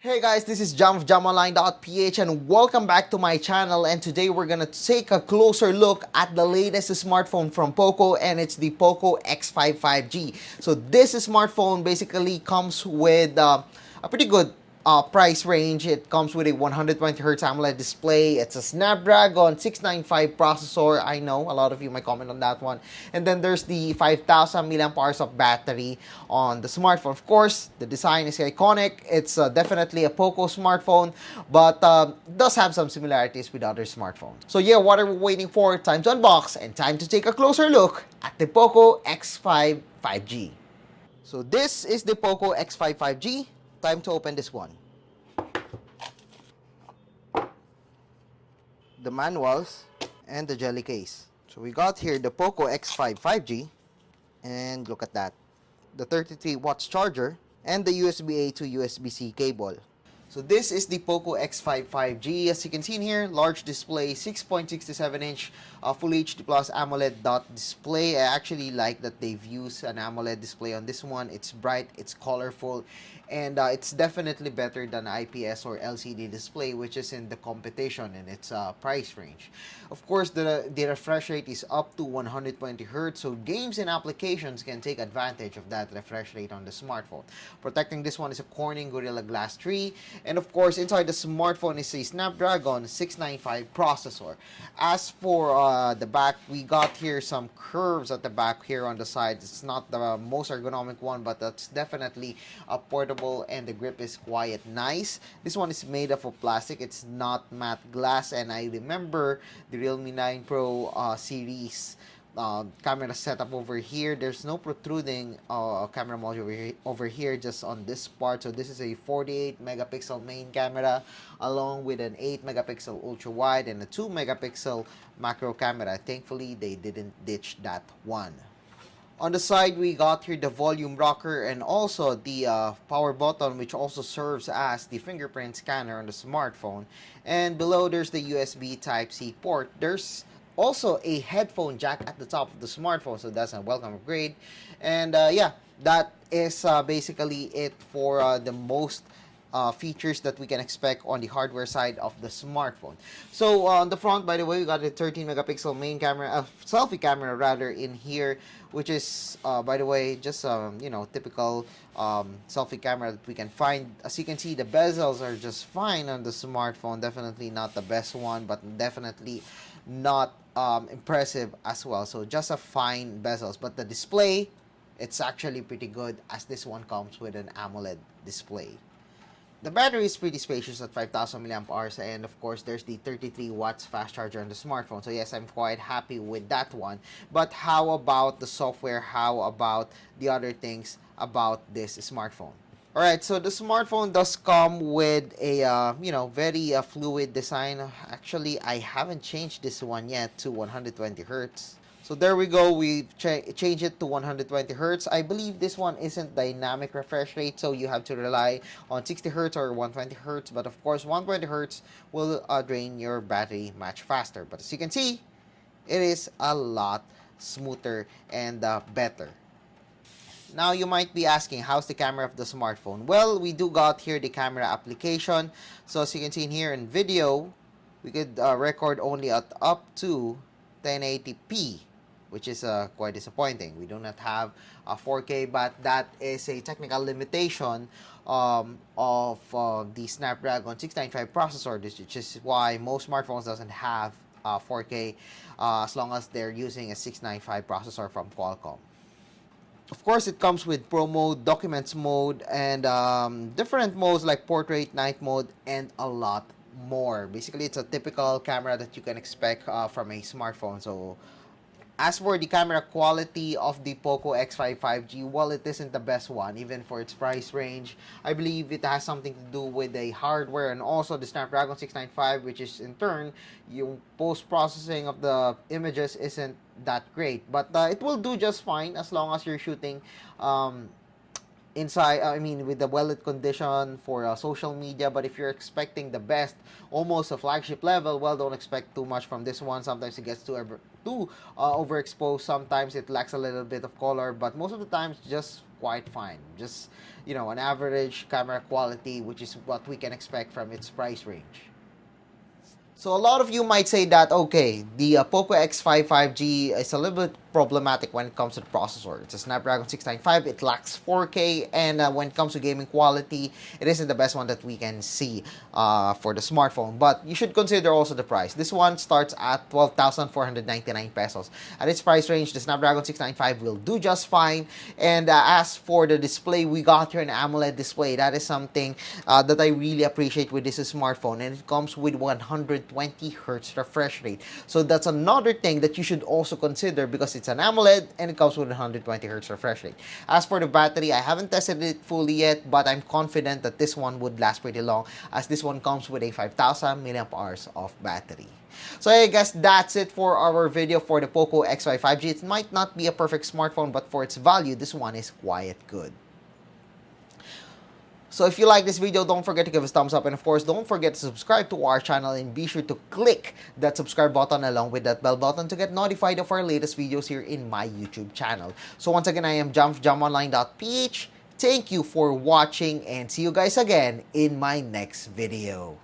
Hey guys, this is Jam of JamOnline.ph and welcome back to my channel, and today we're gonna take a closer look at the latest smartphone from POCO, and it's the POCO X5 5G. So this smartphone basically comes with a pretty good price range. It comes with a 120Hz AMOLED display. It's a Snapdragon 695 processor. I know a lot of you might comment on that one. And then there's the 5000 mAh of battery on the smartphone. Of course, the design is iconic. It's definitely a POCO smartphone, but does have some similarities with other smartphones. So yeah, what are we waiting for? Time to unbox and time to take a closer look at the POCO X5 5G. So this is the POCO X5 5G. Time to open this one. The manuals and the jelly case. So we got here the POCO X5 5G, and look at that. The 33 watts charger and the USB-A to USB-C cable. So this is the POCO X5 5G. As you can see in here, large display, 6.67-inch Full HD Plus AMOLED dot display. I actually like that they've used an AMOLED display on this one. It's bright, it's colorful, and it's definitely better than IPS or LCD display, which is in the competition in its price range. Of course, the refresh rate is up to 120 Hz, so games and applications can take advantage of that refresh rate on the smartphone. Protecting this one is a Corning Gorilla Glass 3. And of course, inside the smartphone is a Snapdragon 695 processor. As for the back, we got here some curves at the back here on the side. It's not the most ergonomic one, but that's definitely portable, and the grip is quite nice. This one is made of plastic. It's not matte glass, and I remember the Realme 9 Pro series camera setup over here. There's no protruding camera module over here, just on this part. So this is a 48 megapixel main camera along with an 8 megapixel ultra wide and a 2 megapixel macro camera. Thankfully, they didn't ditch that one. On the side, we got here the volume rocker and also the power button, which also serves as the fingerprint scanner on the smartphone. And below, there's the USB Type-C port. There's also a headphone jack at the top of the smartphone, so that's a welcome upgrade. And yeah, that is basically it for the most features that we can expect on the hardware side of the smartphone. So on the front, by the way, we got a 13 megapixel main camera, selfie camera rather, in here, which is by the way, just typical selfie camera that we can find. As you can see, the bezels are just fine on the smartphone. Definitely not the best one, but definitely not impressive as well. So just a fine bezels, but the display, it's actually pretty good, as this one comes with an AMOLED display. The battery is pretty spacious at 5000 mAh, and of course there's the 33 watts fast charger on the smartphone. So yes, I'm quite happy with that one. But how about the software? How about the other things about this smartphone? Alright, so the smartphone does come with a very fluid design. Actually, I haven't changed this one yet to 120 Hz. So there we go, we've changed it to 120 Hz. I believe this one isn't dynamic refresh rate, so you have to rely on 60 Hz or 120 Hz. But of course, 120 Hz will drain your battery much faster. But as you can see, it is a lot smoother and better. Now you might be asking, how's the camera of the smartphone? Well, we do got here the camera application. So as you can see in here in video, we could record only at up to 1080p, which is quite disappointing. We do not have a 4K, but that is a technical limitation of the Snapdragon 695 processor, which is why most smartphones doesn't have 4K as long as they're using a 695 processor from Qualcomm. Of course, it comes with Pro mode, Documents mode, and different modes like Portrait, Night mode, and a lot more. Basically, it's a typical camera that you can expect from a smartphone. So as for the camera quality of the POCO X5 5G, well, it isn't the best one, even for its price range. I believe it has something to do with the hardware and also the Snapdragon 695, which is in turn, yung post-processing of the images isn't that great. But it will do just fine as long as you're shooting inside, with the well-lit condition for social media. But if you're expecting the best, almost a flagship level, well, don't expect too much from this one. Sometimes it gets too overexposed. Sometimes it lacks a little bit of color, but most of the times just quite fine. Just, an average camera quality, which is what we can expect from its price range. So a lot of you might say that, okay, the POCO X5 5G is a little bit problematic when it comes to the processor. It's a Snapdragon 695, it lacks 4K, and when it comes to gaming quality, it isn't the best one that we can see for the smartphone. But you should consider also the price. This one starts at 12,499 pesos. At its price range, the Snapdragon 695 will do just fine. And as for the display, we got here an AMOLED display. That is something that I really appreciate with this smartphone, and it comes with 120 Hz refresh rate. So that's another thing that you should also consider, because it's an AMOLED and it comes with 120 Hz refresh rate. As for the battery, I haven't tested it fully yet, but I'm confident that this one would last pretty long, as this one comes with a 5,000 mAh of battery. So I guess that's it for our video for the POCO X5 5G. It might not be a perfect smartphone, but for its value, this one is quite good. So if you like this video, don't forget to give us a thumbs up, and of course, don't forget to subscribe to our channel, and be sure to click that subscribe button along with that bell button to get notified of our latest videos here in my YouTube channel. So once again, I am jamonline.ph. Thank you for watching, and see you guys again in my next video.